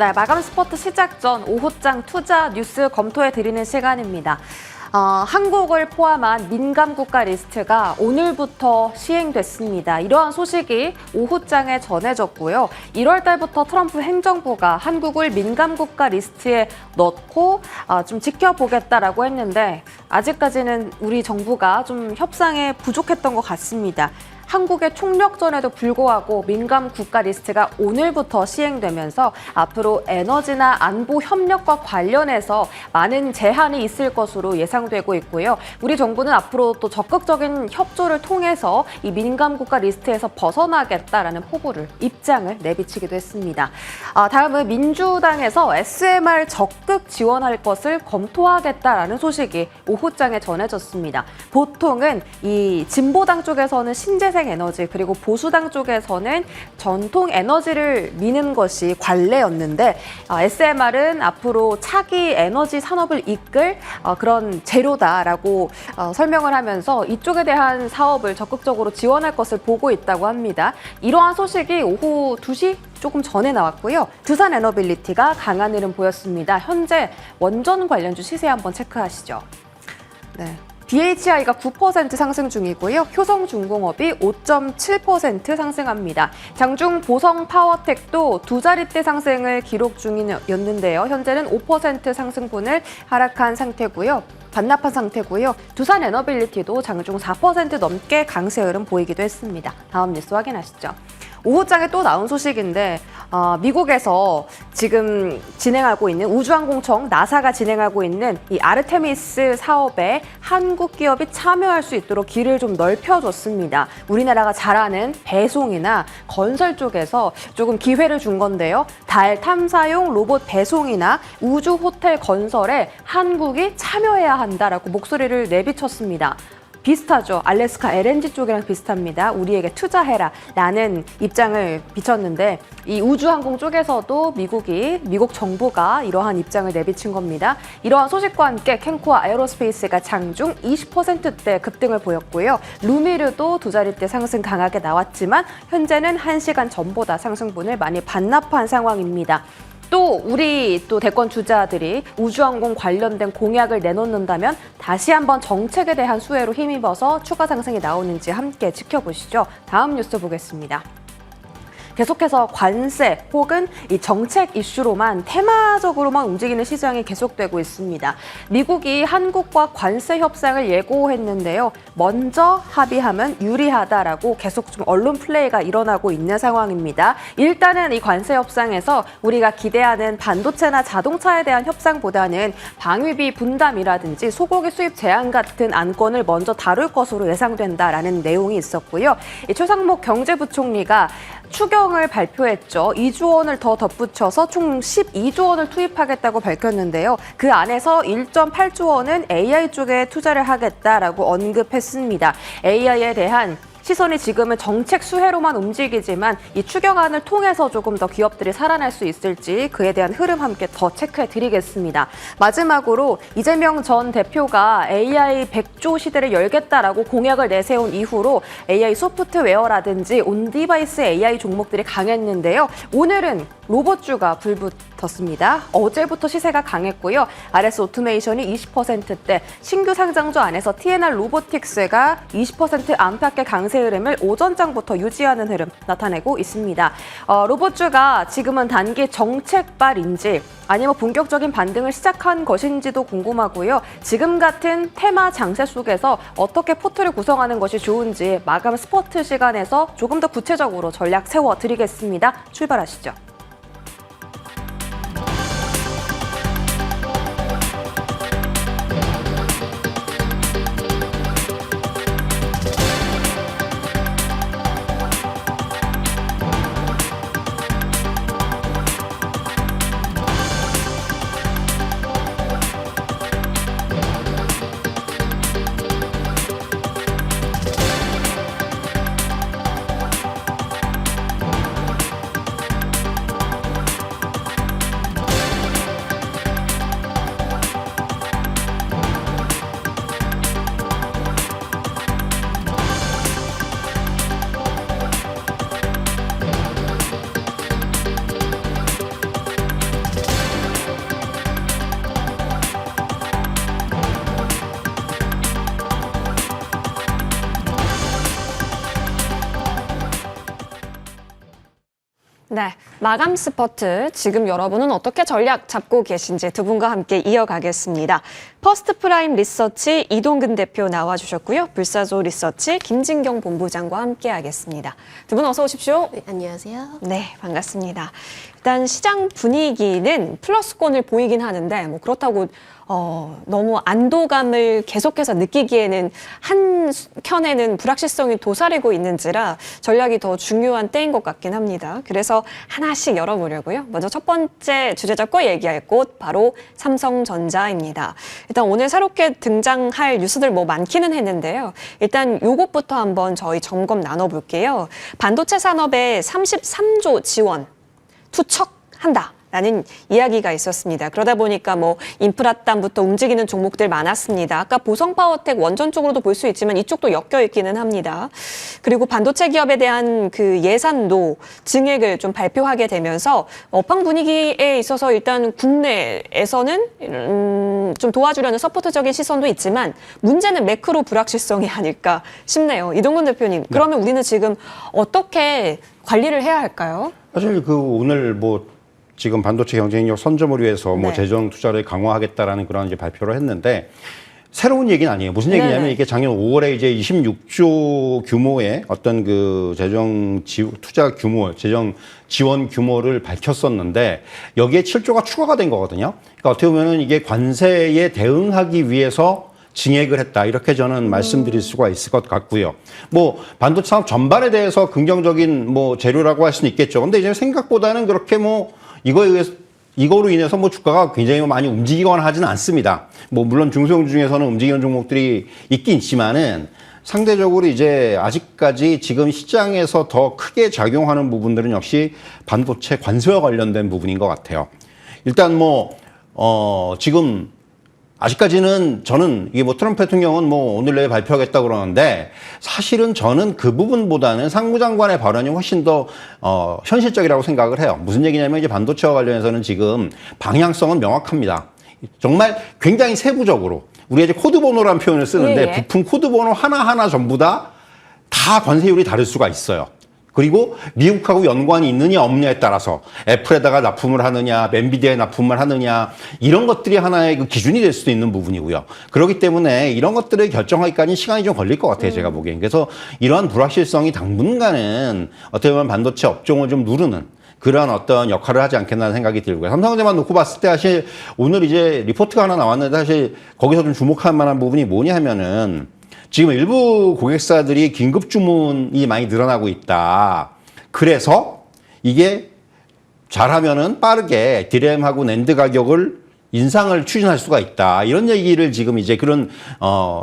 네, 마감 스포트 시작 전 오후장 투자 뉴스 검토해드리는 시간입니다. 한국을 포함한 민감 국가 리스트가 오늘부터 시행됐습니다. 이러한 소식이 오후장에 전해졌고요. 1월 달부터 트럼프 행정부가 한국을 민감 국가 리스트에 넣고 좀 지켜보겠다라고 했는데 아직까지는 우리 정부가 좀 협상에 부족했던 것 같습니다. 한국의 총력전에도 불구하고 민감 국가 리스트가 오늘부터 시행되면서 앞으로 에너지나 안보 협력과 관련해서 많은 제한이 있을 것으로 예상되고 있고요. 우리 정부는 앞으로 또 적극적인 협조를 통해서 이 민감 국가 리스트에서 벗어나겠다라는 입장을 내비치기도 했습니다. 다음은 민주당에서 SMR 적극 지원할 것을 검토하겠다라는 소식이 오후장에 전해졌습니다. 보통은 이 진보당 쪽에서는 신재생 에너지 그리고 보수당 쪽에서는 전통 에너지를 미는 것이 관례였는데 SMR은 앞으로 차기 에너지 산업을 이끌 그런 재료다라고 설명을 하면서 이쪽에 대한 사업을 적극적으로 지원할 것을 보고 있다고 합니다. 이러한 소식이 오후 2시 조금 전에 나왔고요. 두산 에너빌리티가 강한 흐름 보였습니다. 현재 원전 관련주 시세 한번 체크하시죠. 네. BHI가 9% 상승 중이고요. 효성중공업이 5.7% 상승합니다. 장중 보성파워텍도 두 자릿대 상승을 기록 중이었는데요. 현재는 5% 상승분을 하락한 상태고요. 반납한 상태고요. 두산 에너빌리티도 장중 4% 넘게 강세 흐름 보이기도 했습니다. 다음 뉴스 확인하시죠. 오후장에 또 나온 소식인데 미국에서 지금 진행하고 있는 우주항공청 나사가 진행하고 있는 이 아르테미스 사업에 한국 기업이 참여할 수 있도록 길을 좀 넓혀줬습니다. 우리나라가 잘하는 배송이나 건설 쪽에서 조금 기회를 준 건데요. 달 탐사용 로봇 배송이나 우주 호텔 건설에 한국이 참여해야 한다라고 목소리를 내비쳤습니다. 비슷하죠. 알래스카 LNG 쪽이랑 비슷합니다. 우리에게 투자해라라는 입장을 비쳤는데 이 우주항공 쪽에서도 미국 정부가 이러한 입장을 내비친 겁니다. 이러한 소식과 함께 캔코아 에어로스페이스가 장중 20%대 급등을 보였고요. 루미르도 두 자릿대 상승 강하게 나왔지만 현재는 1시간 전보다 상승분을 많이 반납한 상황입니다. 또 우리 대권 주자들이 우주항공 관련된 공약을 내놓는다면 다시 한번 정책에 대한 수혜로 힘입어서 추가 상승이 나오는지 함께 지켜보시죠. 다음 뉴스 보겠습니다. 계속해서 관세 혹은 이 정책 이슈로만 테마적으로만 움직이는 시장이 계속되고 있습니다. 미국이 한국과 관세 협상을 예고했는데요. 먼저 합의하면 유리하다라고 계속 좀 언론 플레이가 일어나고 있는 상황입니다. 일단은 이 관세 협상에서 우리가 기대하는 반도체나 자동차에 대한 협상보다는 방위비 분담이라든지 소고기 수입 제한 같은 안건을 먼저 다룰 것으로 예상된다라는 내용이 있었고요. 이 최상목 경제부총리가 추경을 발표했죠. 2조 원을 더 덧붙여서 총 12조 원을 투입하겠다고 밝혔는데요. 그 안에서 1.8조 원은 AI 쪽에 투자를 하겠다라고 언급했습니다. AI에 대한 시선이 지금은 정책 수혜로만 움직이지만 이 추경안을 통해서 조금 더 기업들이 살아날 수 있을지 그에 대한 흐름 함께 더 체크해 드리겠습니다. 마지막으로 이재명 전 대표가 AI 100조 시대를 열겠다라고 공약을 내세운 이후로 AI 소프트웨어라든지 온디바이스 AI 종목들이 강했는데요. 오늘은 로봇주가 불붙었습니다. 어제부터 시세가 강했고요. RS 오토메이션이 20%대, 신규 상장주 안에서 TNR 로보틱스가 20% 안팎의 강세 흐름을 오전장부터 유지하는 흐름 나타내고 있습니다. 로봇주가 지금은 단기 정책발인지 아니면 본격적인 반등을 시작한 것인지도 궁금하고요. 지금 같은 테마 장세 속에서 어떻게 포트를 구성하는 것이 좋은지 마감 스포트 시간에서 조금 더 구체적으로 전략 세워드리겠습니다. 출발하시죠. 네, 마감 스퍼트. 지금 여러분은 어떻게 전략 잡고 계신지 두 분과 함께 이어가겠습니다. 퍼스트 프라임 리서치 이동근 대표 나와주셨고요. 불사조 리서치 김진경 본부장과 함께 하겠습니다. 두 분 어서 오십시오. 네, 안녕하세요. 네, 반갑습니다. 일단 시장 분위기는 플러스권을 보이긴 하는데 뭐 그렇다고 너무 안도감을 계속해서 느끼기에는 한켠에는 불확실성이 도사리고 있는지라 전략이 더 중요한 때인 것 같긴 합니다. 그래서 하나씩 열어보려고요. 먼저 첫 번째 주제 잡고 얘기할 곳 바로 삼성전자입니다. 일단 오늘 새롭게 등장할 뉴스들 뭐 많기는 했는데요. 일단 요것부터 한번 저희 점검 나눠볼게요. 반도체 산업에 33조 지원 투척한다. 라는 이야기가 있었습니다. 그러다 보니까 뭐 인프라단부터 움직이는 종목들 많았습니다. 아까 보성파워텍 원전 쪽으로도 볼 수 있지만 이쪽도 엮여 있기는 합니다. 그리고 반도체 기업에 대한 그 예산도 증액을 좀 발표하게 되면서 업황 분위기에 있어서 일단 국내에서는 좀 도와주려는 서포트적인 시선도 있지만 문제는 매크로 불확실성이 아닐까 싶네요. 이동근 대표님, 그러면 우리는 지금 어떻게 관리를 해야 할까요? 사실 그 오늘 뭐 지금 반도체 경쟁력 선점을 위해서 뭐 네. 재정 투자를 강화하겠다라는 그런 이제 발표를 했는데 새로운 얘기는 아니에요. 무슨 얘기냐면 네네. 이게 작년 5월에 이제 26조 규모의 어떤 그 투자 규모, 재정 지원 규모를 밝혔었는데 여기에 7조가 추가가 된 거거든요. 그러니까 어떻게 보면은 이게 관세에 대응하기 위해서 증액을 했다. 이렇게 저는 말씀드릴 수가 있을 것 같고요. 뭐 반도체 산업 전반에 대해서 긍정적인 뭐 재료라고 할 수는 있겠죠. 근데 이제 생각보다는 그렇게 뭐 이거로 인해서 뭐 주가가 굉장히 많이 움직이거나 하지는 않습니다. 뭐 물론 중소형 중에서는 움직이는 종목들이 있긴 있지만은 상대적으로 이제 아직까지 지금 시장에서 더 크게 작용하는 부분들은 역시 반도체 관세와 관련된 부분인 것 같아요. 일단 뭐 지금 아직까지는 저는 이게 뭐 트럼프 대통령은 뭐 오늘 내에 발표하겠다 그러는데 사실은 저는 그 부분보다는 상무장관의 발언이 훨씬 더 현실적이라고 생각을 해요. 무슨 얘기냐면 이제 반도체와 관련해서는 지금 방향성은 명확합니다. 정말 굉장히 세부적으로 우리가 이제 코드 번호라는 표현을 쓰는데 예. 부품 코드 번호 하나하나 전부 다 관세율이 다를 수가 있어요. 그리고 미국하고 연관이 있느냐 없느냐에 따라서 애플에다가 납품을 하느냐, 엔비디아에 납품을 하느냐 이런 것들이 하나의 그 기준이 될 수도 있는 부분이고요. 그렇기 때문에 이런 것들을 결정하기까지 시간이 좀 걸릴 것 같아요. 제가 보기엔. 그래서 이러한 불확실성이 당분간은 어떻게 보면 반도체 업종을 좀 누르는 그런 어떤 역할을 하지 않겠나 생각이 들고요. 삼성전자만 놓고 봤을 때 사실 오늘 이제 리포트가 하나 나왔는데 사실 거기서 좀 주목할 만한 부분이 뭐냐 하면은 지금 일부 고객사들이 긴급 주문이 많이 늘어나고 있다. 그래서 이게 잘하면은 빠르게 디램하고 낸드 가격을 인상을 추진할 수가 있다. 이런 얘기를 지금 이제 그런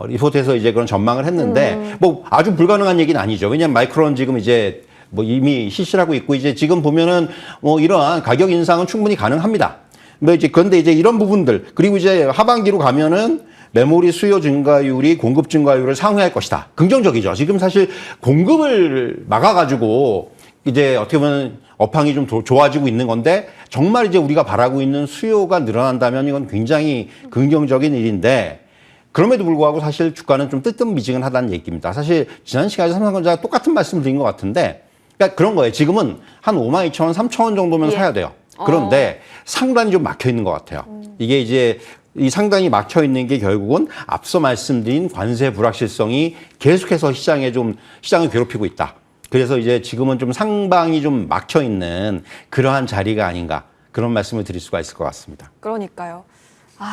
리포트에서 이제 그런 전망을 했는데 뭐 아주 불가능한 얘기는 아니죠. 왜냐하면 마이크론 지금 이제 뭐 이미 실시를 하고 있고 이제 지금 보면은 뭐 이러한 가격 인상은 충분히 가능합니다. 뭐 이제 그런데 이제 이런 부분들 그리고 이제 하반기로 가면은 메모리 수요 증가율이 공급 증가율을 상회할 것이다. 긍정적이죠. 지금 사실 공급을 막아가지고 이제 어떻게 보면 업황이 좀 좋아지고 있는 건데 정말 이제 우리가 바라고 있는 수요가 늘어난다면 이건 굉장히 긍정적인 일인데 그럼에도 불구하고 사실 주가는 좀 뜨뜻미지근하다는 얘기입니다. 사실 지난 시간에 삼성전자가 똑같은 말씀을 드린 것 같은데 그러니까 그런 거예요. 지금은 한 52,000원, 3,000원 정도면 사야 돼요. 그런데 상단이 좀 막혀 있는 것 같아요. 이게 이제 이 상당히 막혀 있는 게 결국은 앞서 말씀드린 관세 불확실성이 계속해서 시장을 괴롭히고 있다. 그래서 이제 지금은 좀 상방이 좀 막혀 있는 그러한 자리가 아닌가 그런 말씀을 드릴 수가 있을 것 같습니다. 그러니까요.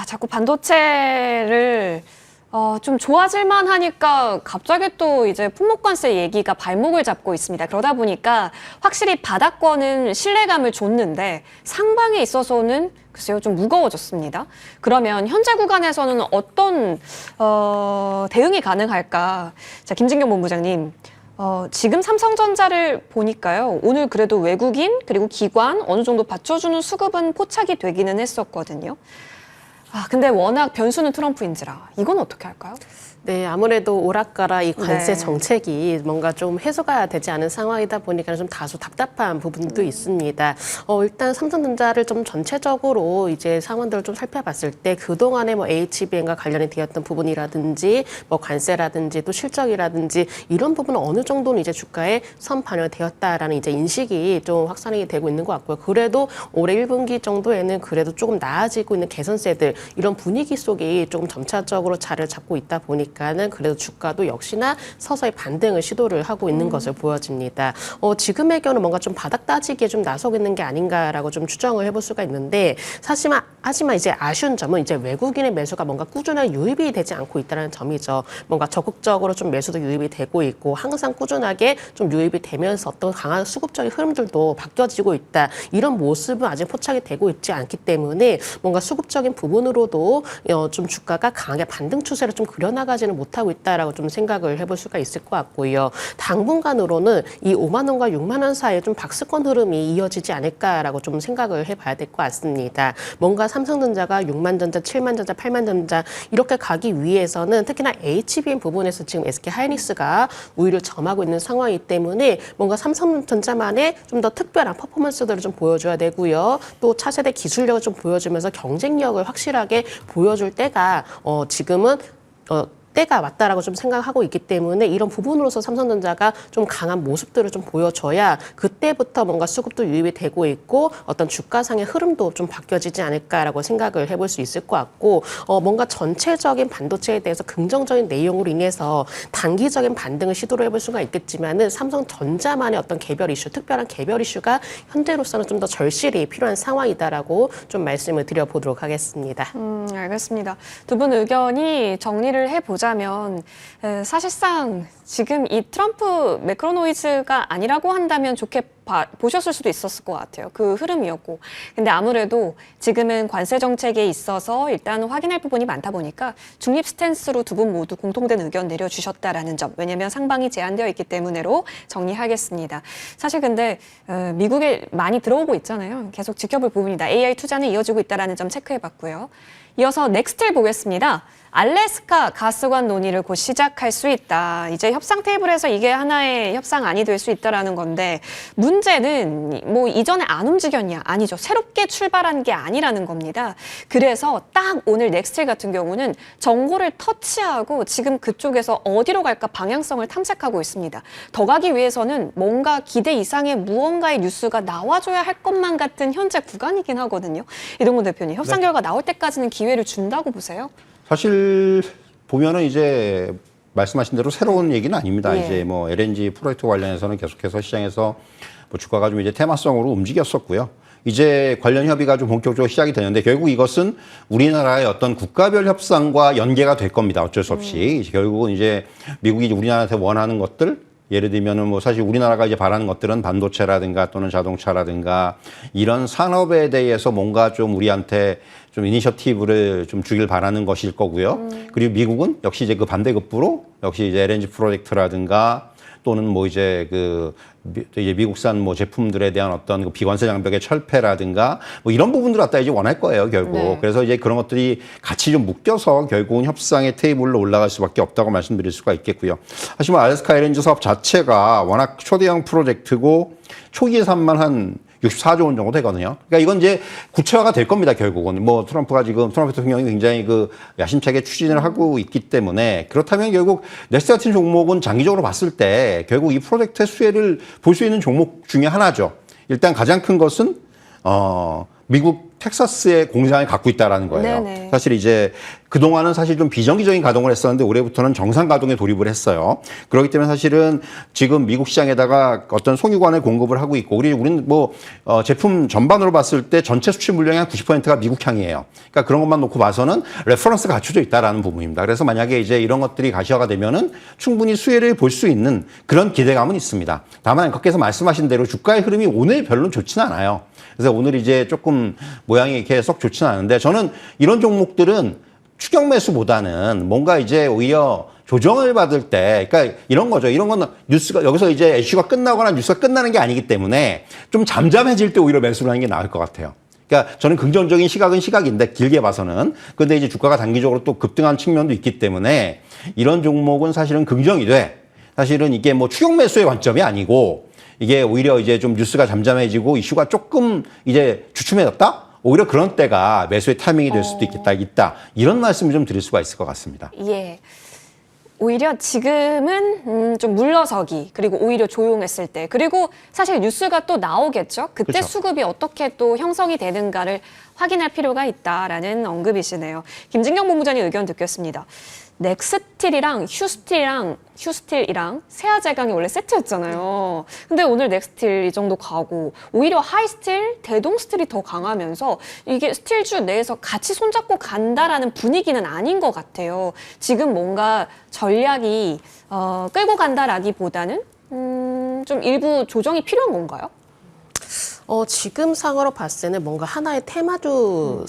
자꾸 반도체를 좀 좋아질만 하니까 갑자기 또 이제 품목관세 얘기가 발목을 잡고 있습니다. 그러다 보니까 확실히 바닥권은 신뢰감을 줬는데 상방에 있어서는 글쎄요 좀 무거워졌습니다. 그러면 현재 구간에서는 어떤 대응이 가능할까? 자, 김진경 본부장님. 지금 삼성전자를 보니까요. 오늘 그래도 외국인 그리고 기관 어느 정도 받쳐주는 수급은 포착이 되기는 했었거든요. 근데 워낙 변수는 트럼프인지라 이건 어떻게 할까요? 네, 아무래도 오락가락 이 관세 네. 정책이 뭔가 좀 해소가 되지 않은 상황이다 보니까 좀 다소 답답한 부분도 있습니다. 일단 삼성전자를 좀 전체적으로 이제 상황들을 좀 살펴봤을 때 그동안에 뭐 HBM과 관련이 되었던 부분이라든지 뭐 관세라든지 또 실적이라든지 이런 부분은 어느 정도는 이제 주가에 선반영되었다라는 이제 인식이 좀 확산이 되고 있는 것 같고요. 그래도 올해 1분기 정도에는 그래도 조금 나아지고 있는 개선세들 이런 분위기 속이 조금 점차적으로 자리를 잡고 있다 보니까는 그래도 주가도 역시나 서서히 반등을 시도를 하고 있는 것을 보여집니다. 지금의 경우는 뭔가 좀 바닥 따지기에 좀 나서고 있는 게 아닌가라고 좀 추정을 해볼 수가 있는데 하지만 이제 아쉬운 점은 이제 외국인의 매수가 뭔가 꾸준한 유입이 되지 않고 있다는 점이죠. 뭔가 적극적으로 좀 매수도 유입이 되고 있고 항상 꾸준하게 좀 유입이 되면서 어떤 강한 수급적인 흐름들도 바뀌어지고 있다. 이런 모습은 아직 포착이 되고 있지 않기 때문에 뭔가 수급적인 부분으로도 좀 주가가 강하게 반등 추세를 좀 그려나가지는 못하고 있다라고 좀 생각을 해볼 수가 있을 것 같고요. 당분간으로는 이 5만 원과 6만 원 사이에 좀 박스권 흐름이 이어지지 않을까라고 좀 생각을 해봐야 될 것 같습니다. 뭔가 삼성전자가 6만 전자, 7만 전자, 8만 전자 이렇게 가기 위해서는 특히나 HBM 부분에서 지금 SK 하이닉스가 우위를 점하고 있는 상황이기 때문에 뭔가 삼성전자만의 좀 더 특별한 퍼포먼스들을 좀 보여줘야 되고요. 또 차세대 기술력을 좀 보여주면서 경쟁력을 확실하게 보여줄 때가 지금은 때가 왔다라고 좀 생각하고 있기 때문에 이런 부분으로서 삼성전자가 좀 강한 모습들을 좀 보여줘야 그때부터 뭔가 수급도 유입이 되고 있고 어떤 주가상의 흐름도 좀 바뀌어지지 않을까라고 생각을 해볼 수 있을 것 같고 뭔가 전체적인 반도체에 대해서 긍정적인 내용으로 인해서 단기적인 반등을 시도를 해볼 수가 있겠지만은 삼성전자만의 어떤 개별 이슈, 특별한 개별 이슈가 현재로서는 좀 더 절실히 필요한 상황이다라고 좀 말씀을 드려보도록 하겠습니다. 알겠습니다. 두 분 의견이 정리를 해보자면 사실상 지금 이 트럼프 매크로 노이즈가 아니라고 한다면 좋게 보셨을 수도 있었을 것 같아요. 그 흐름이었고. 근데 아무래도 지금은 관세 정책에 있어서 일단 확인할 부분이 많다 보니까 중립 스탠스로 두 분 모두 공통된 의견 내려주셨다라는 점. 왜냐하면 상방이 제한되어 있기 때문에로 정리하겠습니다. 사실 근데 미국에 많이 들어오고 있잖아요. 계속 지켜볼 부분이다. AI 투자는 이어지고 있다라는 점 체크해봤고요. 이어서 넥스트를 보겠습니다. 알래스카 가스관 논의를 곧 시작할 수 있다. 이제 협상 테이블에서 이게 하나의 협상안이 될 수 있다라는 건데 문제는 뭐 이전에 안 움직였냐? 아니죠. 새롭게 출발한 게 아니라는 겁니다. 그래서 딱 오늘 넥스트 같은 경우는 정보를 터치하고 지금 그쪽에서 어디로 갈까 방향성을 탐색하고 있습니다. 더 가기 위해서는 뭔가 기대 이상의 무언가의 뉴스가 나와줘야 할 것만 같은 현재 구간이긴 하거든요. 이동근 대표님, 협상 결과 나올 때까지는 기회를 준다고 보세요? 사실 보면은 이제 말씀하신 대로 새로운 얘기는 아닙니다. 예. 이제 뭐 LNG 프로젝트 관련해서는 계속해서 시장에서 뭐 주가가 좀 이제 테마성으로 움직였었고요. 이제 관련 협의가 좀 본격적으로 시작이 되는데 결국 이것은 우리나라의 어떤 국가별 협상과 연계가 될 겁니다. 어쩔 수 없이. 결국은 이제 미국이 우리나라한테 원하는 것들 예를 들면은 뭐 사실 우리나라가 이제 바라는 것들은 반도체라든가 또는 자동차라든가 이런 산업에 대해서 뭔가 좀 우리한테 좀 이니셔티브를 좀 주길 바라는 것일 거고요. 그리고 미국은 역시 이제 그 반대급부로 역시 이제 LNG 프로젝트라든가 또는 뭐 이제 이제 미국산 뭐 제품들에 대한 어떤 그 비관세 장벽의 철폐라든가 뭐 이런 부분들을 갖다 이제 원할 거예요, 결국. 네. 그래서 이제 그런 것들이 같이 좀 묶여서 결국은 협상의 테이블로 올라갈 수밖에 없다고 말씀드릴 수가 있겠고요. 하지만 알래스카 LNG 사업 자체가 워낙 초대형 프로젝트고 초기 예산만 한 64조 원 정도 되거든요. 그러니까 이건 이제 구체화가 될 겁니다, 결국은. 뭐 트럼프 대통령이 굉장히 그 야심차게 추진을 하고 있기 때문에 그렇다면 결국 넥스트 같은 종목은 장기적으로 봤을 때 결국 이 프로젝트의 수혜를 볼 수 있는 종목 중에 하나죠. 일단 가장 큰 것은 미국 텍사스의 공장을 갖고 있다라는 거예요. 네네. 사실 이제 그동안은 사실 좀 비정기적인 가동을 했었는데 올해부터는 정상 가동에 돌입을 했어요. 그렇기 때문에 사실은 지금 미국 시장에다가 어떤 송유관을 공급을 하고 있고 우리는 뭐 제품 전반으로 봤을 때 전체 수출 물량의 한 90%가 미국향이에요. 그러니까 그런 것만 놓고 봐서는 레퍼런스가 갖춰져 있다라는 부분입니다. 그래서 만약에 이제 이런 것들이 가시화가 되면은 충분히 수혜를 볼 수 있는 그런 기대감은 있습니다. 다만 앵커께서 말씀하신 대로 주가의 흐름이 오늘 별로 좋지는 않아요. 그래서 오늘 이제 조금 모양이 이렇게 썩 좋지는 않은데 저는 이런 종목들은 추격 매수보다는 뭔가 이제 오히려 조정을 받을 때, 그러니까 이런 거죠. 이런 건 뉴스가, 여기서 이제 이슈가 끝나거나 뉴스가 끝나는 게 아니기 때문에 좀 잠잠해질 때 오히려 매수를 하는 게 나을 것 같아요. 그러니까 저는 긍정적인 시각은 시각인데 길게 봐서는 근데 이제 주가가 단기적으로 또 급등한 측면도 있기 때문에 이런 종목은 사실은 긍정이 돼. 사실은 이게 뭐 추격 매수의 관점이 아니고 이게 오히려 이제 좀 뉴스가 잠잠해지고 이슈가 조금 이제 주춤해졌다? 오히려 그런 때가 매수의 타이밍이 될 수도 있다. 이런 말씀을 좀 드릴 수가 있을 것 같습니다. 예. 오히려 지금은 좀 물러서기, 그리고 오히려 조용했을 때, 그리고 사실 뉴스가 또 나오겠죠. 그때 그렇죠. 수급이 어떻게 또 형성이 되는가를 확인할 필요가 있다라는 언급이시네요. 김진경 본부장님 의견 듣겠습니다. 넥스틸이랑 휴스틸이랑 세아제강이 원래 세트였잖아요. 근데 오늘 넥스틸 이 정도 가고 오히려 하이스틸, 대동스틸이 더 강하면서 이게 스틸주 내에서 같이 손잡고 간다라는 분위기는 아닌 것 같아요. 지금 뭔가 전략이 끌고 간다라기보다는 좀 일부 조정이 필요한 건가요? 지금 상으로 봤을 때는 뭔가 하나의 테마주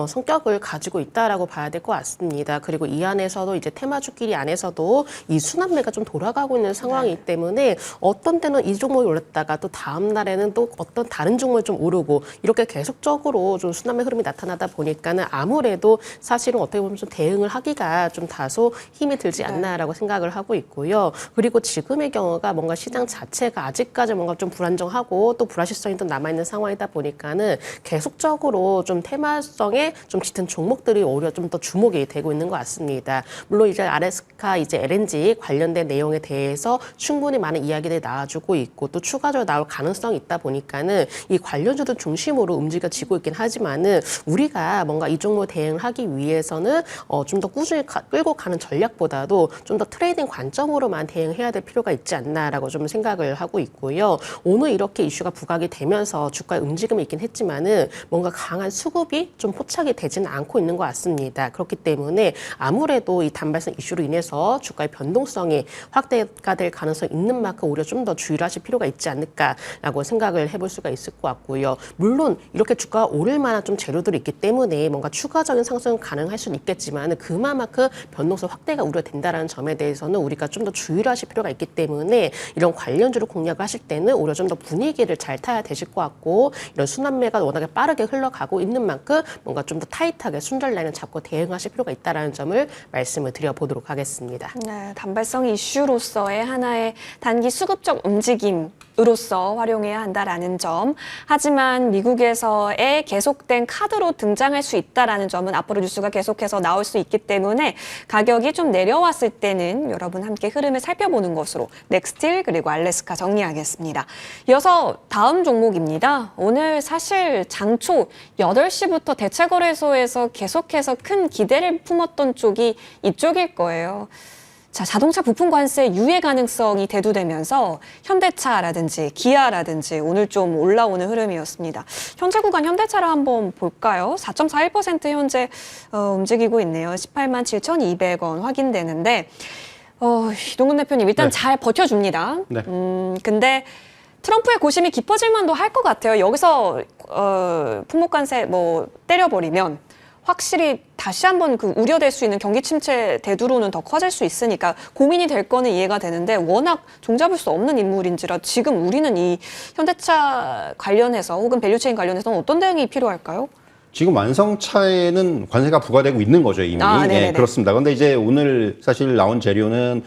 성격을 가지고 있다라고 봐야 될 것 같습니다. 그리고 이 안에서도 이제 테마주끼리 안에서도 이 순환매가 좀 돌아가고 있는 상황이기 때문에 어떤 때는 이 종목이 올랐다가 또 다음 날에는 또 어떤 다른 종목이 좀 오르고 이렇게 계속적으로 좀 순환매 흐름이 나타나다 보니까는 아무래도 사실은 어떻게 보면 좀 대응을 하기가 좀 다소 힘이 들지 않나라고 생각을 하고 있고요. 그리고 지금의 경우가 뭔가 시장 자체가 아직까지 뭔가 좀 불안정하고 또 불확실성이 또 남아있는 상황이다 보니까는 계속적으로 좀 테마성에 좀 짙은 종목들이 오히려 좀 더 주목이 되고 있는 것 같습니다. 물론 이제 아레스카 이제 LNG 관련된 내용에 대해서 충분히 많은 이야기들이 나와주고 있고 또 추가적으로 나올 가능성이 있다 보니까는 이 관련주들 중심으로 움직여지고 있긴 하지만은 우리가 뭔가 이 종목 대응을 하기 위해서는 좀 더 꾸준히 끌고 가는 전략보다도 좀 더 트레이딩 관점으로만 대응해야 될 필요가 있지 않나라고 좀 생각을 하고 있고요. 오늘 이렇게 이슈가 부각이 되면서 주가의 움직임이 있긴 했지만은 뭔가 강한 수급이 좀 포착이 되지는 않고 있는 것 같습니다. 그렇기 때문에 아무래도 이 단발성 이슈로 인해서 주가의 변동성이 확대가 될 가능성이 있는 만큼 오히려 좀 더 주의를 하실 필요가 있지 않을까라고 생각을 해볼 수가 있을 것 같고요. 물론 이렇게 주가가 오를 만한 좀 재료들이 있기 때문에 뭔가 추가적인 상승은 가능할 수는 있겠지만 그만큼 변동성 확대가 우려된다는 점에 대해서는 우리가 좀 더 주의를 하실 필요가 있기 때문에 이런 관련주를 공략을 하실 때는 오히려 좀 더 분위기를 잘 타야 되실 것 같고 이런 순환매가 워낙에 빠르게 흘러가고 있는 만큼 뭔가 좀 더 타이트하게 순절 라인을 잡고 대응하실 필요가 있다는 점을 말씀을 드려보도록 하겠습니다. 네, 단발성 이슈로서의 하나의 단기 수급적 움직임으로서 활용해야 한다라는 점. 하지만 미국에서의 계속된 카드로 등장할 수 있다라는 점은 앞으로 뉴스가 계속해서 나올 수 있기 때문에 가격이 좀 내려왔을 때는 여러분 함께 흐름을 살펴보는 것으로 넥스틸 그리고 알래스카 정리하겠습니다. 이어서 다음 종목입니다. 오늘 사실 장초 8시부터 대체거래소에서 계속해서 큰 기대를 품었던 쪽이 이쪽일 거예요. 자, 자동차 부품 관세 유예 가능성이 대두되면서 현대차라든지 기아라든지 오늘 좀 올라오는 흐름이었습니다. 현재 구간 현대차를 한번 볼까요? 4.41% 현재 움직이고 있네요. 18만 7,200원 확인되는데 이동근 대표님 일단 네. 잘 버텨줍니다. 네. 근데 트럼프의 고심이 깊어질 만도 할 것 같아요. 여기서 품목 관세 때려버리면 확실히 다시 한번 그 우려될 수 있는 경기 침체 대두로는 더 커질 수 있으니까 고민이 될 거는 이해가 되는데 워낙 종잡을 수 없는 인물인지라 지금 우리는 이 현대차 관련해서 혹은 밸류체인 관련해서는 어떤 대응이 필요할까요? 지금 완성차에는 관세가 부과되고 있는 거죠, 이미. 네네네. 그렇습니다. 근데 이제 오늘 사실 나온 재료는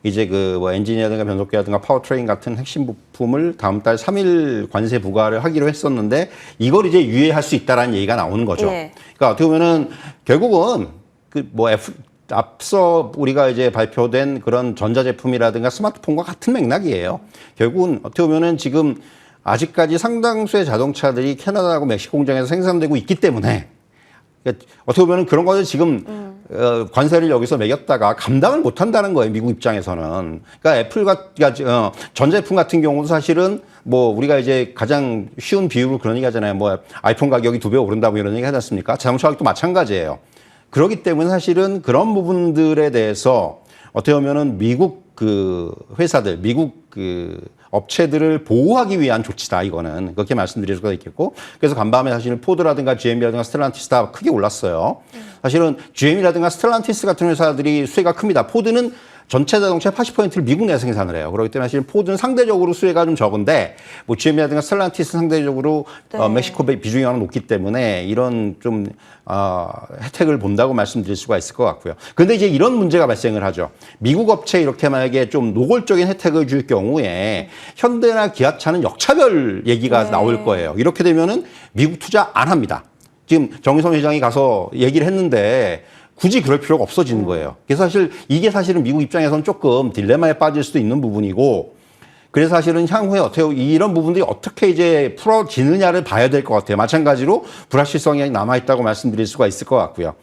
이제 엔지니어든가 변속기라든가 파워트레인 같은 핵심 부품을 다음 달 3일 관세 부과를 하기로 했었는데 이걸 이제 유예할 수 있다라는 얘기가 나오는 거죠. 네. 그러니까 어떻게 보면은 결국은 앞서 우리가 이제 발표된 그런 전자제품이라든가 스마트폰과 같은 맥락이에요. 결국은 어떻게 보면은 지금 아직까지 상당수의 자동차들이 캐나다하고 멕시코 공장에서 생산되고 있기 때문에 그러니까 어떻게 보면 그런 것을 지금 관세를 여기서 매겼다가 감당을 못 한다는 거예요, 미국 입장에서는. 그러니까 애플과 전자제품 같은 경우도 사실은 우리가 이제 가장 쉬운 비유로 그런 얘기 하잖아요. 아이폰 가격이 2배 오른다 이런 얘기 하지 않습니까? 자동차 가격도 마찬가지예요. 그렇기 때문에 사실은 그런 부분들에 대해서 어떻게 보면은 미국 회사들, 미국 업체들을 보호하기 위한 조치다, 이거는. 그렇게 말씀드릴 수가 있겠고. 그래서 간밤에 사실은 포드라든가 GM이라든가 스텔란티스 다 크게 올랐어요. 사실은 GM이라든가 스텔란티스 같은 회사들이 수혜가 큽니다. 포드는 전체 자동차의 80%를 미국 내 생산을 해요. 그렇기 때문에 사실 포드는 상대적으로 수혜가 좀 적은데 뭐 GM이라든가 스텔란티스 상대적으로 네. 멕시코 비중이 워낙 높기 때문에 이런 좀 혜택을 본다고 말씀드릴 수가 있을 것 같고요. 근데 이제 이런 문제가 발생을 하죠. 미국 업체에 이렇게 만약에 좀 노골적인 혜택을 줄 경우에 현대나 기아차는 역차별 얘기가 네. 나올 거예요. 이렇게 되면은 미국 투자 안 합니다. 지금 정의선 회장이 가서 얘기를 했는데 굳이 그럴 필요가 없어지는 거예요. 그래서 사실 이게 사실은 미국 입장에서는 조금 딜레마에 빠질 수도 있는 부분이고, 그래서 사실은 향후에 어떻게 이런 부분들이 어떻게 이제 풀어지느냐를 봐야 될 것 같아요. 마찬가지로 불확실성이 남아있다고 말씀드릴 수가 있을 것 같고요.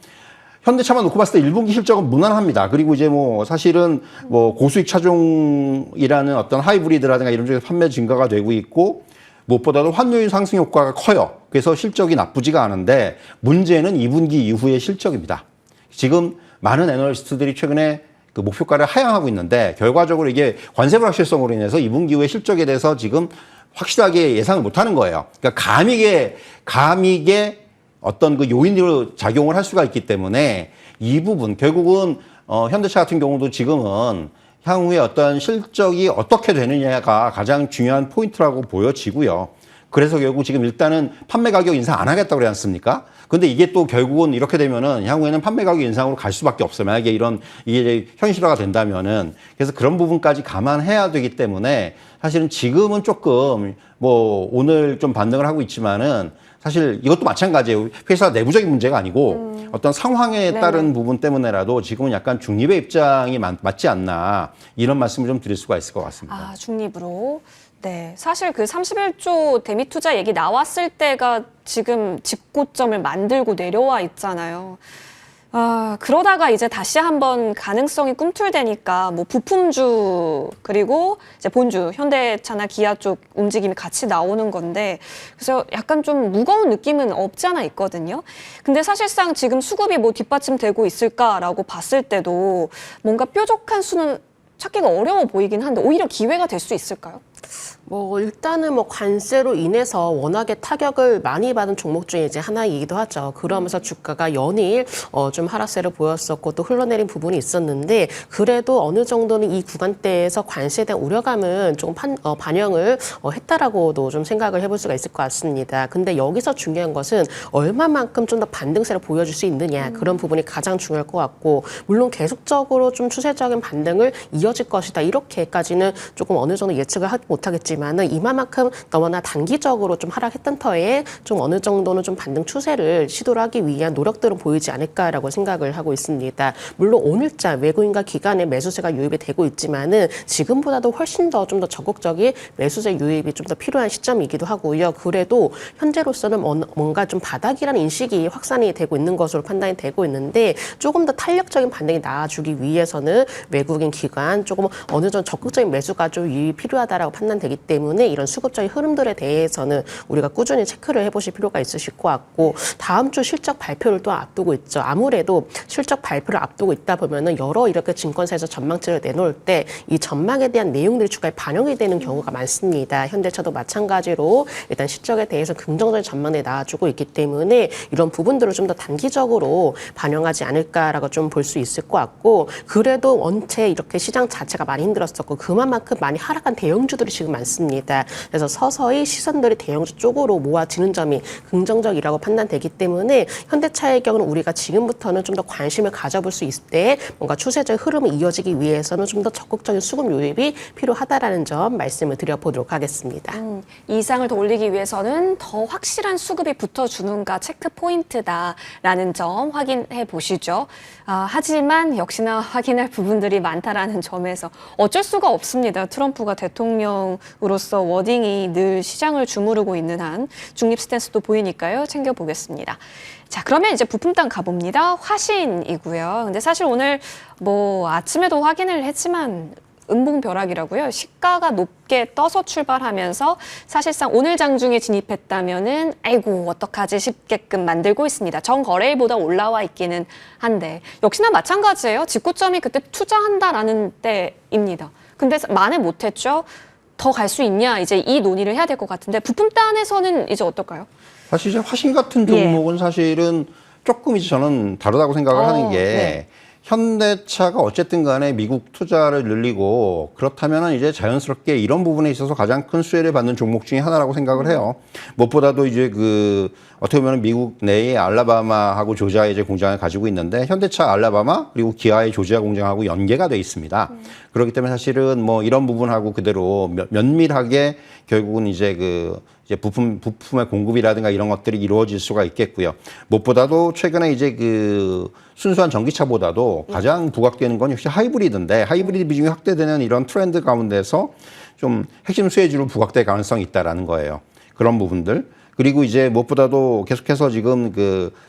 현대차만 놓고 봤을 때 1분기 실적은 무난합니다. 그리고 이제 뭐 사실은 뭐 고수익 차종이라는 어떤 하이브리드라든가 이런 쪽에서 판매 증가가 되고 있고, 무엇보다도 환율 상승 효과가 커요. 그래서 실적이 나쁘지가 않은데 문제는 2분기 이후의 실적입니다. 지금 많은 애널리스트들이 최근에 그 목표가를 하향하고 있는데 결과적으로 이게 관세 불확실성으로 인해서 2분기 후의 실적에 대해서 지금 확실하게 예상을 못하는 거예요. 그러니까 감익의 어떤 그 요인으로 작용을 할 수가 있기 때문에 이 부분 결국은 현대차 같은 경우도 지금은 향후에 어떤 실적이 어떻게 되느냐가 가장 중요한 포인트라고 보여지고요. 그래서 결국 지금 일단은 판매 가격 인상 안 하겠다고 그러지 않습니까? 근데 이게 또 결국은 이렇게 되면은 향후에는 판매 가격 인상으로 갈 수밖에 없어요. 만약에 이게 현실화가 된다면은. 그래서 그런 부분까지 감안해야 되기 때문에 사실은 지금은 조금 뭐 오늘 좀 반등을 하고 있지만은 사실 이것도 마찬가지예요. 회사 내부적인 문제가 아니고 어떤 상황에 따른 부분 때문에라도 지금은 약간 중립의 입장이 맞지 않나 이런 말씀을 좀 드릴 수가 있을 것 같습니다. 아, 중립으로. 네, 사실 그 31조 대미 투자 얘기 나왔을 때가 지금 집고점을 만들고 내려와 있잖아요. 그러다가 이제 다시 한번 가능성이 꿈틀대니까 뭐 부품주 그리고 이제 본주 현대차나 기아 쪽 움직임이 같이 나오는 건데, 그래서 약간 좀 무거운 느낌은 없지 않아 있거든요. 근데 사실상 지금 수급이 뭐 뒷받침되고 있을까라고 봤을 때도 뭔가 뾰족한 수는 찾기가 어려워 보이긴 한데 오히려 기회가 될 수 있을까요? 뭐 일단은 뭐 관세로 인해서 워낙에 타격을 많이 받은 종목 중에 이제 하나이기도 하죠. 그러면서 주가가 연일 좀 하락세를 보였었고 또 흘러내린 부분이 있었는데, 그래도 어느 정도는 이 구간대에서 관세에 대한 우려감은 조금 반영을 했다라고도 좀 생각을 해볼 수가 있을 것 같습니다. 근데 여기서 중요한 것은 얼마만큼 좀 더 반등세를 보여줄 수 있느냐, 그런 부분이 가장 중요할 것 같고, 물론 계속적으로 좀 추세적인 반등을 이어질 것이다 이렇게까지는 조금 어느 정도 예측을 하지 못하겠지만, 이만큼 너무나 단기적으로 좀 하락했던 터에 좀 어느 정도는 좀 반등 추세를 시도를 하기 위한 노력들은 보이지 않을까라고 생각을 하고 있습니다. 물론 오늘자 외국인과 기관의 매수세가 유입이 되고 있지만은 지금보다도 훨씬 더 좀 더 적극적인 매수세 유입이 좀 더 필요한 시점이기도 하고요. 그래도 현재로서는 뭔가 좀 바닥이라는 인식이 확산이 되고 있는 것으로 판단이 되고 있는데, 조금 더 탄력적인 반등이 나와주기 위해서는 외국인 기관 조금 어느 정도 적극적인 매수가 좀 유입이 필요하다라고 판단되기 때문에 이런 수급적인 흐름들에 대해서는 우리가 꾸준히 체크를 해보실 필요가 있으실 것 같고, 다음 주 실적 발표를 또 앞두고 있죠. 아무래도 실적 발표를 앞두고 있다 보면은 여러 이렇게 증권사에서 전망치를 내놓을 때 이 전망에 대한 내용들이 주가에 반영이 되는 경우가 많습니다. 현대차도 마찬가지로 일단 실적에 대해서 긍정적인 전망이 나와주고 있기 때문에 이런 부분들을 좀 더 단기적으로 반영하지 않을까라고 좀 볼 수 있을 것 같고, 그래도 원체 이렇게 시장 자체가 많이 힘들었었고 그만큼 많이 하락한 대형주들이 지금 많습니다. 그래서 서서히 시선들이 대형주 쪽으로 모아지는 점이 긍정적이라고 판단되기 때문에 현대차의 경우는 우리가 지금부터는 좀 더 관심을 가져볼 수 있을 때 뭔가 추세적 흐름이 이어지기 위해서는 좀 더 적극적인 수급 유입이 필요하다라는 점 말씀을 드려보도록 하겠습니다. 이상을 더 올리기 위해서는 더 확실한 수급이 붙어주는가 체크 포인트다라는 점 확인해 보시죠. 하지만 역시나 확인할 부분들이 많다라는 점에서 어쩔 수가 없습니다. 트럼프가 대통령으로서 워딩이 늘 시장을 주무르고 있는 한 중립 스탠스도 보이니까요. 챙겨보겠습니다. 자, 그러면 이제 부품단 가봅니다. 화신이고요. 근데 사실 오늘 뭐 아침에도 확인을 했지만 음봉벼락이라고요. 시가가 높게 떠서 출발하면서 사실상 오늘 장중에 진입했다면은 아이고 어떡하지 싶게끔 만들고 있습니다. 전거래일보다 올라와 있기는 한데 역시나 마찬가지예요. 직고점이 그때 투자한다라는 때입니다. 근데 만회 못했죠. 더 갈 수 있냐 이제 이 논의를 해야 될 것 같은데 부품단에서는 이제 어떨까요? 사실 이제 화신 같은 종목은 사실은 조금 이제 저는 다르다고 생각을 하는 게 현대차가 어쨌든 간에 미국 투자를 늘리고 그렇다면은 이제 자연스럽게 이런 부분에 있어서 가장 큰 수혜를 받는 종목 중에 하나라고 생각을 해요. 무엇보다도 이제 어떻게 보면 미국 내에 알라바마하고 조지아에 이제 공장을 가지고 있는데 현대차 알라바마 그리고 기아의 조지아 공장하고 연계가 돼 있습니다. 그렇기 때문에 사실은 뭐 이런 부분하고 그대로 면밀하게 결국은 이제 부품의 공급이라든가 이런 것들이 이루어질 수가 있겠고요. 무엇보다도 최근에 이제 순수한 전기차보다도 가장 부각되는 건 역시 하이브리드인데 하이브리드 비중이 확대되는 이런 트렌드 가운데서 좀 핵심 수혜주로 부각될 가능성이 있다라는 거예요. 그런 부분들. 그리고 이제 무엇보다도 계속해서 지금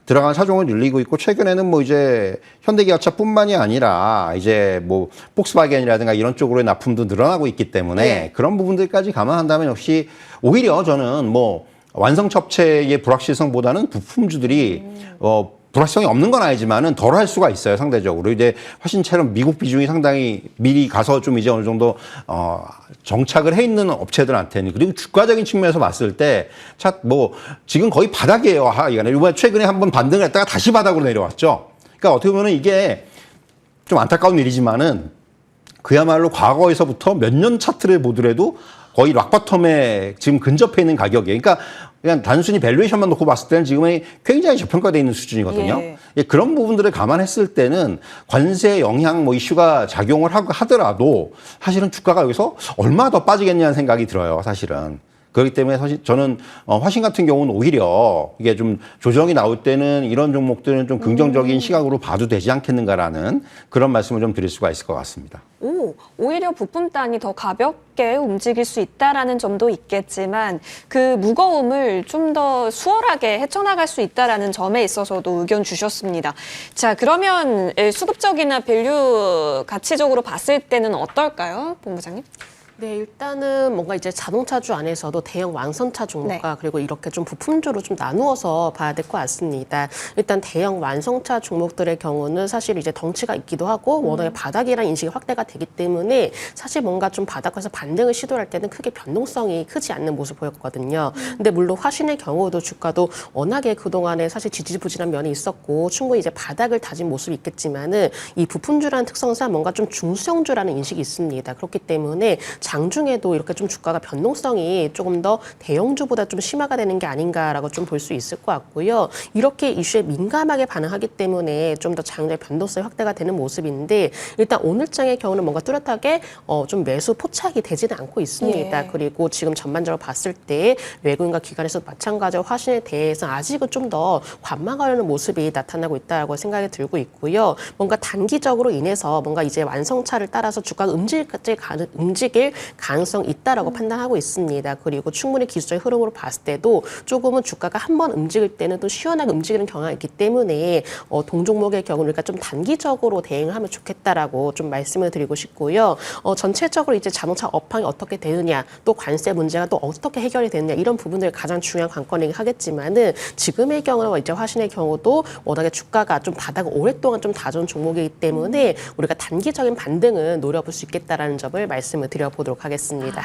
들어간 차종을 늘리고 있고 최근에는 뭐 이제 현대기아차뿐만이 아니라 이제 뭐 폭스바겐이라든가 이런 쪽으로의 납품도 늘어나고 있기 때문에 그런 부분들까지 감안한다면 역시 오히려 저는 뭐 완성차 업체의 불확실성보다는 부품주들이 불확실성이 없는 건 아니지만은 덜 할 수가 있어요, 상대적으로. 이제 화신처럼 미국 비중이 상당히 미리 가서 좀 이제 어느 정도, 정착을 해 있는 업체들한테는. 그리고 주가적인 측면에서 봤을 때, 지금 거의 바닥이에요. 이번에 최근에 한번 반등을 했다가 다시 바닥으로 내려왔죠. 그러니까 어떻게 보면은 이게 좀 안타까운 일이지만은 그야말로 과거에서부터 몇 년 차트를 보더라도 거의 락바텀에 지금 근접해 있는 가격이에요. 그러니까 그냥 단순히 밸류에이션만 놓고 봤을 때는 지금은 굉장히 저평가되어 있는 수준이거든요. 그런 부분들을 감안했을 때는 관세 영향 뭐 이슈가 작용을 하더라도 사실은 주가가 여기서 얼마 더 빠지겠냐는 생각이 들어요, 사실은. 그렇기 때문에 사실 저는 화신 같은 경우는 오히려 이게 좀 조정이 나올 때는 이런 종목들은 좀 긍정적인 시각으로 봐도 되지 않겠는가라는 그런 말씀을 좀 드릴 수가 있을 것 같습니다. 오히려 부품단이 더 가볍게 움직일 수 있다라는 점도 있겠지만 그 무거움을 좀 더 수월하게 헤쳐나갈 수 있다라는 점에 있어서도 의견 주셨습니다. 자, 그러면 수급적이나 밸류 가치적으로 봤을 때는 어떨까요, 본부장님? 네, 일단은 뭔가 이제 자동차주 안에서도 대형 완성차 종목과 그리고 이렇게 좀 부품주로 좀 나누어서 봐야 될 것 같습니다. 일단 대형 완성차 종목들의 경우는 사실 이제 덩치가 있기도 하고 워낙에 바닥이라는 인식이 확대가 되기 때문에 사실 뭔가 좀 바닥에서 반등을 시도할 때는 크게 변동성이 크지 않는 모습 보였거든요. 근데 물론 화신의 경우도 주가도 워낙에 그동안에 사실 지지부진한 면이 있었고 충분히 이제 바닥을 다진 모습이 있겠지만은 이 부품주라는 특성상 뭔가 좀 중소형주라는 인식이 있습니다. 그렇기 때문에 장중에도 이렇게 좀 주가가 변동성이 조금 더 대형주보다 좀 심화가 되는 게 아닌가라고 좀 볼 수 있을 것 같고요. 이렇게 이슈에 민감하게 반응하기 때문에 좀 더 장중에 변동성이 확대가 되는 모습인데 일단 오늘장의 경우는 뭔가 뚜렷하게 좀 매수 포착이 되지는 않고 있습니다. 그리고 지금 전반적으로 봤을 때 외국인과 기관에서 마찬가지로 화신에 대해서 아직은 좀 더 관망하려는 모습이 나타나고 있다고 생각이 들고 있고요. 뭔가 단기적으로 인해서 뭔가 이제 완성차를 따라서 주가가 움직일 가능성이 있다라고 판단하고 있습니다. 그리고 충분히 기술적 흐름으로 봤을 때도 조금은 주가가 한번 움직일 때는 또 시원하게 움직이는 경향이 있기 때문에 동종목의 경우는 그러니까 좀 단기적으로 대응을 하면 좋겠다라고 좀 말씀을 드리고 싶고요. 전체적으로 이제 자동차 업황이 어떻게 되느냐, 또 관세 문제가 또 어떻게 해결이 되느냐 이런 부분들이 가장 중요한 관건이긴 하겠지만은 지금의 경우는 이제 화신의 경우도 워낙에 주가가 좀 바닥을 오랫동안 좀 다져온 종목이기 때문에 우리가 단기적인 반등은 노려볼 수 있겠다라는 점을 말씀을 드려보도록 하겠습니다.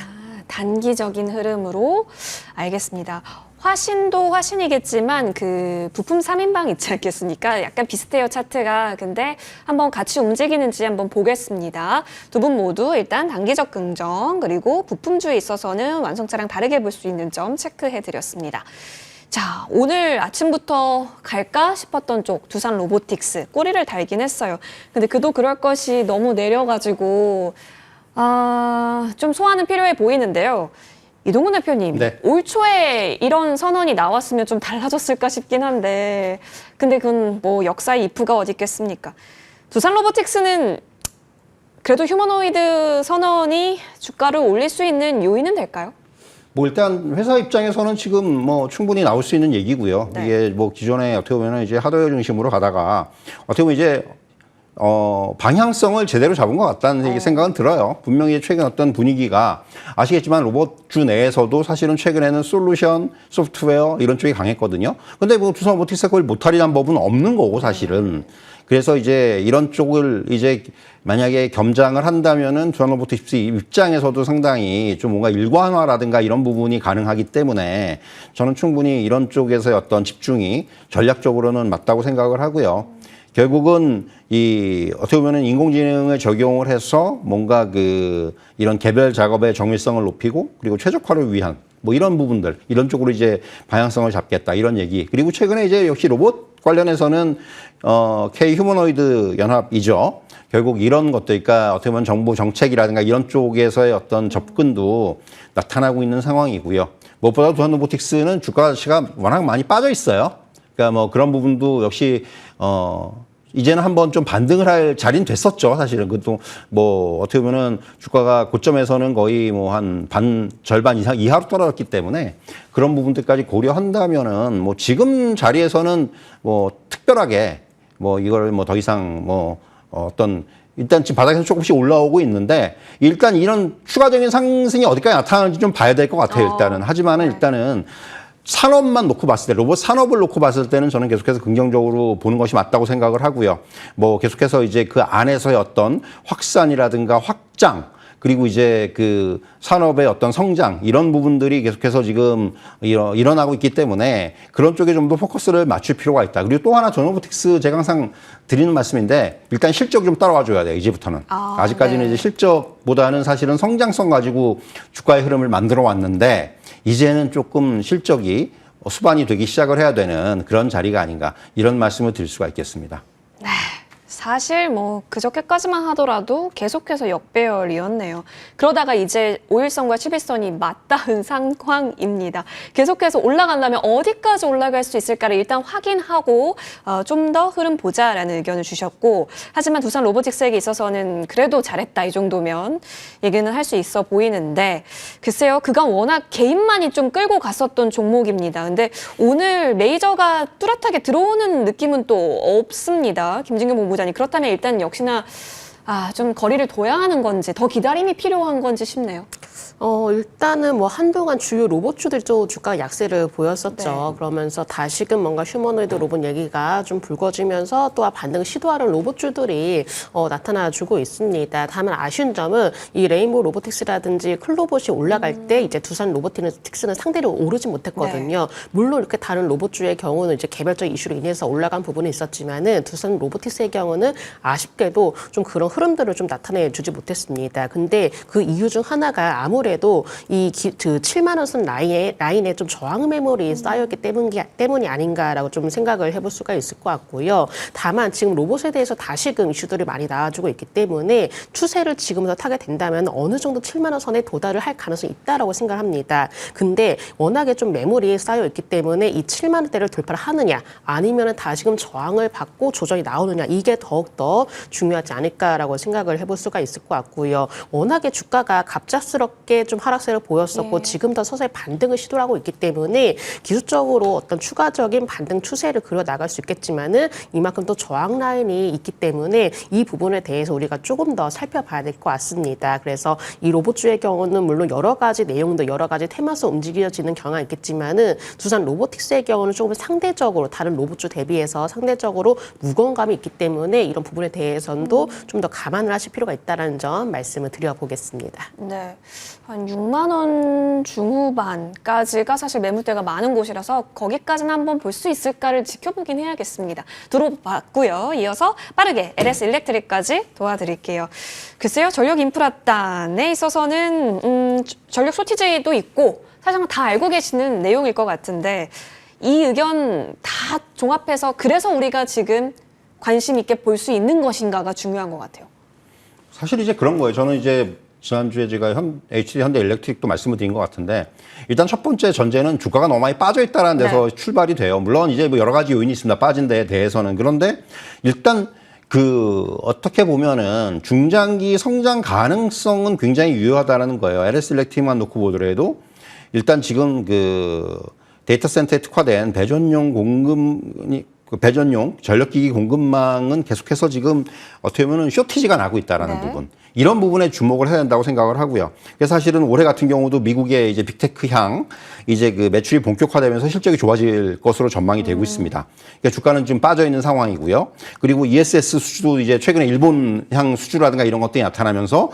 단기적인 흐름으로 알겠습니다. 화신도 화신이겠지만 그 부품 3인방 있지 않겠습니까? 약간 비슷해요, 차트가. 근데 한번 같이 움직이는지 한번 보겠습니다. 두 분 모두 일단 단기적 긍정 그리고 부품주에 있어서는 완성차랑 다르게 볼 수 있는 점 체크해드렸습니다. 자, 오늘 아침부터 갈까 싶었던 쪽 두산 로보틱스 꼬리를 달긴 했어요. 근데 그도 그럴 것이 너무 내려가지고 좀 소화는 필요해 보이는데요. 이동훈 대표님, 네. 올 초에 이런 선언이 나왔으면 좀 달라졌을까 싶긴 한데 근데 그건 뭐 역사의 이프가 어디 있겠습니까? 두산 로보틱스는 그래도 휴머노이드 선언이 주가를 올릴 수 있는 요인은 될까요? 뭐 일단 회사 입장에서는 지금 뭐 충분히 나올 수 있는 얘기고요. 네. 이게 뭐 기존에 어떻게 보면 이제 하드웨어 중심으로 가다가 어떻게 보면 이제 방향성을 제대로 잡은 것 같다는 생각은 들어요. 분명히 최근 어떤 분위기가 아시겠지만 로봇주 내에서도 사실은 최근에는 솔루션, 소프트웨어 이런 쪽이 강했거든요. 근데 뭐 두산 로보틱스가 그걸 못하리란 법은 없는 거고 사실은. 그래서 이제 이런 쪽을 이제 만약에 겸장을 한다면은 두산 로보틱스 입장에서도 상당히 좀 뭔가 일관화라든가 이런 부분이 가능하기 때문에 저는 충분히 이런 쪽에서의 어떤 집중이 전략적으로는 맞다고 생각을 하고요. 결국은 어떻게 보면은 인공지능을 적용을 해서 뭔가 이런 개별 작업의 정밀성을 높이고 그리고 최적화를 위한 뭐 이런 부분들, 이런 쪽으로 이제 방향성을 잡겠다 이런 얘기. 그리고 최근에 이제 역시 로봇 관련해서는 K 휴머노이드 연합이죠. 결국 이런 것들, 그러니까 어떻게 보면 정부 정책이라든가 이런 쪽에서의 어떤 접근도 나타나고 있는 상황이고요. 무엇보다 두산 로보틱스는 주가 가치가 워낙 많이 빠져 있어요. 그러니까 뭐 그런 부분도 역시 이제는 한번 좀 반등을 할 자리는 됐었죠. 사실은 그것도 뭐 어떻게 보면은 주가가 고점에서는 거의 뭐 한 절반 이상 이하로 떨어졌기 때문에 그런 부분들까지 고려한다면은 뭐 지금 자리에서는 뭐 특별하게 뭐 이걸 뭐 더 이상 뭐 일단 지금 바닥에서 조금씩 올라오고 있는데 일단 이런 추가적인 상승이 어디까지 나타나는지 좀 봐야 될 것 같아요. 일단은. 하지만은 일단은 산업만 놓고 봤을 때, 로봇 산업을 놓고 봤을 때는 저는 계속해서 긍정적으로 보는 것이 맞다고 생각을 하고요. 뭐 계속해서 이제 그 안에서의 어떤 확산이라든가 확장, 그리고 이제 그 산업의 어떤 성장, 이런 부분들이 계속해서 지금 일어나고 있기 때문에 그런 쪽에 좀 더 포커스를 맞출 필요가 있다. 그리고 또 하나 전로보틱스 제가 항상 드리는 말씀인데 일단 실적 좀 따라와 줘야 돼요. 이제부터는. 아직까지는 이제 실적보다는 사실은 성장성 가지고 주가의 흐름을 만들어 왔는데 이제는 조금 실적이 수반이 되기 시작을 해야 되는 그런 자리가 아닌가 이런 말씀을 드릴 수가 있겠습니다. 네. 사실 뭐 그저께까지만 하더라도 계속해서 역배열이었네요. 그러다가 이제 5일선과 11선이 맞닿은 상황입니다. 계속해서 올라간다면 어디까지 올라갈 수 있을까를 일단 확인하고 좀 더 흐름 보자라는 의견을 주셨고, 하지만 두산 로보틱스에게 있어서는 그래도 잘했다 이 정도면 얘기는 할 수 있어 보이는데, 글쎄요, 그간 워낙 개인만이 좀 끌고 갔었던 종목입니다. 근데 오늘 메이저가 뚜렷하게 들어오는 느낌은 또 없습니다. 김진경 본부장님, 그렇다면 일단 역시나 좀 거리를 둬야 하는 건지 더 기다림이 필요한 건지 싶네요. 일단은 뭐 한동안 주요 로봇주들이 좀 주가 약세를 보였었죠. 네. 그러면서 다시금 뭔가 휴머노이드 로봇 얘기가 좀 불거지면서 또 반등 시도하는 로봇주들이 나타나주고 있습니다. 다만 아쉬운 점은 이 레인보우 로보틱스라든지 클로봇이 올라갈 때 이제 두산 로보틱스는 상대로 오르지 못했거든요. 네. 물론 이렇게 다른 로봇주의 경우는 이제 개별적 이슈로 인해서 올라간 부분이 있었지만은 두산 로보틱스의 경우는 아쉽게도 좀 그런 흐름들을 좀 나타내주지 못했습니다. 근데 그 이유 중 하나가 아무래도 이 7만 원 선 라인에 좀 저항 매물이 쌓였기 때문이 아닌가라고 좀 생각을 해볼 수가 있을 것 같고요. 다만 지금 로봇에 대해서 다시금 이슈들이 많이 나와주고 있기 때문에 추세를 지금부터 타게 된다면 어느 정도 7만 원 선에 도달을 할 가능성이 있다라고 생각합니다. 근데 워낙에 좀 매물이 쌓여 있기 때문에 이 7만 원대를 돌파를 하느냐 아니면 다시금 저항을 받고 조정이 나오느냐, 이게 더욱더 중요하지 않을까라고 생각을 해볼 수가 있을 것 같고요. 워낙에 주가가 갑작스럽게 좀 하락세를 보였었고 지금 더 서서히 반등을 시도하고 있기 때문에 기술적으로 어떤 추가적인 반등 추세를 그려 나갈 수 있겠지만은 이만큼 또 저항 라인이 있기 때문에 이 부분에 대해서 우리가 조금 더 살펴봐야 될 것 같습니다. 그래서 이 로봇주의 경우는 물론 여러 가지 내용도 여러 가지 테마에서 움직여지는 경향이 있겠지만은 두산 로보틱스의 경우는 조금 상대적으로 다른 로봇주 대비해서 상대적으로 무거운 감이 있기 때문에 이런 부분에 대해서도 좀 더 감안을 하실 필요가 있다는 점 말씀을 드려보겠습니다. 네, 한 6만 원 중후반까지가 사실 매물대가 많은 곳이라서 거기까지는 한번 볼 수 있을까를 지켜보긴 해야겠습니다. 들어봤고요. 이어서 빠르게 LS 일렉트릭까지 도와드릴게요. 글쎄요, 전력 인프라단에 있어서는 전력 쇼티제도 있고 사실상 다 알고 계시는 내용일 것 같은데 이 의견 다 종합해서 그래서 우리가 지금 관심 있게 볼 수 있는 것인가가 중요한 것 같아요. 사실 이제 그런 거예요. 저는 이제 지난주에 제가 HD 현대 일렉트릭도 말씀을 드린 것 같은데 일단 첫 번째 전제는 주가가 너무 많이 빠져 있다는 데서 출발이 돼요. 물론 이제 뭐 여러 가지 요인이 있습니다. 빠진 데에 대해서는. 그런데 일단 어떻게 보면은 중장기 성장 가능성은 굉장히 유효하다는 거예요. LS 일렉트릭만 놓고 보더라도 일단 지금 데이터 센터에 특화된 배전용 전력기기 공급망은 계속해서 지금 어떻게 보면 쇼티지가 나고 있다라는 부분. 이런 부분에 주목을 해야 된다고 생각을 하고요. 그래서 사실은 올해 같은 경우도 미국의 이제 빅테크 향 이제 매출이 본격화되면서 실적이 좋아질 것으로 전망이 되고 있습니다. 그러니까 주가는 좀 빠져 있는 상황이고요. 그리고 ESS 수주도 이제 최근에 일본 향 수주라든가 이런 것들이 나타나면서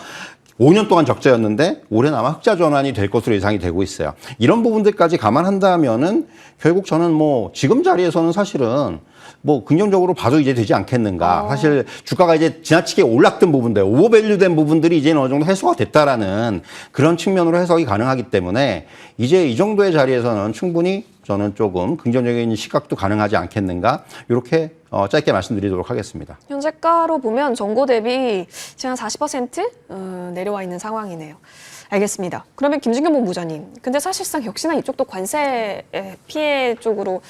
5년 동안 적자였는데 올해는 아마 흑자 전환이 될 것으로 예상이 되고 있어요. 이런 부분들까지 감안한다면은 결국 저는 뭐 지금 자리에서는 사실은 뭐 긍정적으로 봐도 이제 되지 않겠는가. 사실 주가가 이제 지나치게 올랐던 부분들, 오버밸류된 부분들이 이제는 어느 정도 해소가 됐다라는 그런 측면으로 해석이 가능하기 때문에 이제 이 정도의 자리에서는 충분히 저는 조금 긍정적인 시각도 가능하지 않겠는가. 이렇게 짧게 말씀드리도록 하겠습니다. 현재가로 보면 전고 대비 지금 한 40% 내려와 있는 상황이네요. 알겠습니다. 그러면 김진경 본부장님, 근데 사실상 역시나 이쪽도 관세 피해 쪽으로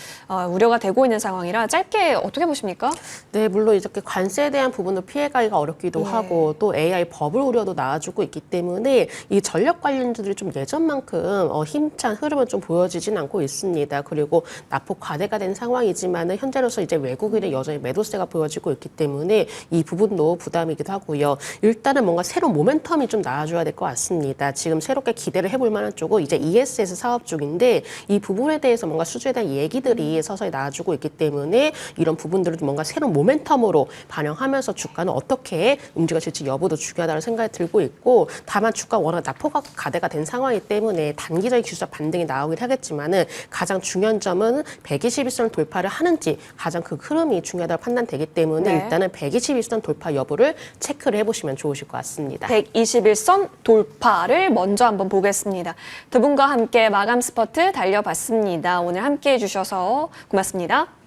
우려가 되고 있는 상황이라 짧게 어떻게 보십니까? 네, 물론 이렇게 관세에 대한 부분도 피해가기가 어렵기도 하고 또 AI 버블 우려도 나와주고 있기 때문에 이 전력 관련주들이 좀 예전만큼 힘찬 흐름은 좀 보여지진 않고 있습니다. 그리고 낙폭 과대가 된 상황이지만은 현재로서 이제 외국인의 여전히 매도세가 보여지고 있기 때문에 이 부분도 부담이기도 하고요. 일단은 뭔가 새로운 모멘텀이 좀 나와줘야 될 것 같습니다. 지금 새롭게 기대를 해볼 만한 쪽은 이제 ESS 사업 중인데 이 부분에 대해서 뭔가 수주에 대한 얘기들이 서서히 나와주고 있기 때문에 이런 부분들을 뭔가 새로운 모멘텀으로 반영하면서 주가는 어떻게 움직여질지 여부도 중요하다는 생각이 들고 있고 다만 주가 워낙 낙폭 과대가 된 상황이기 때문에 단기적인 기술적 반등이 나오긴 하겠지만은 가장 중요한 점은 121선을 돌파를 하는지 가장 그 흐름이 중요하다고 판단되기 때문에 네. 일단은 121선 돌파 여부를 체크를 해보시면 좋으실 것 같습니다. 121선 돌파를 먼저 한번 보겠습니다. 두 분과 함께 마감 스퍼트 달려봤습니다. 오늘 함께 해주셔서 고맙습니다.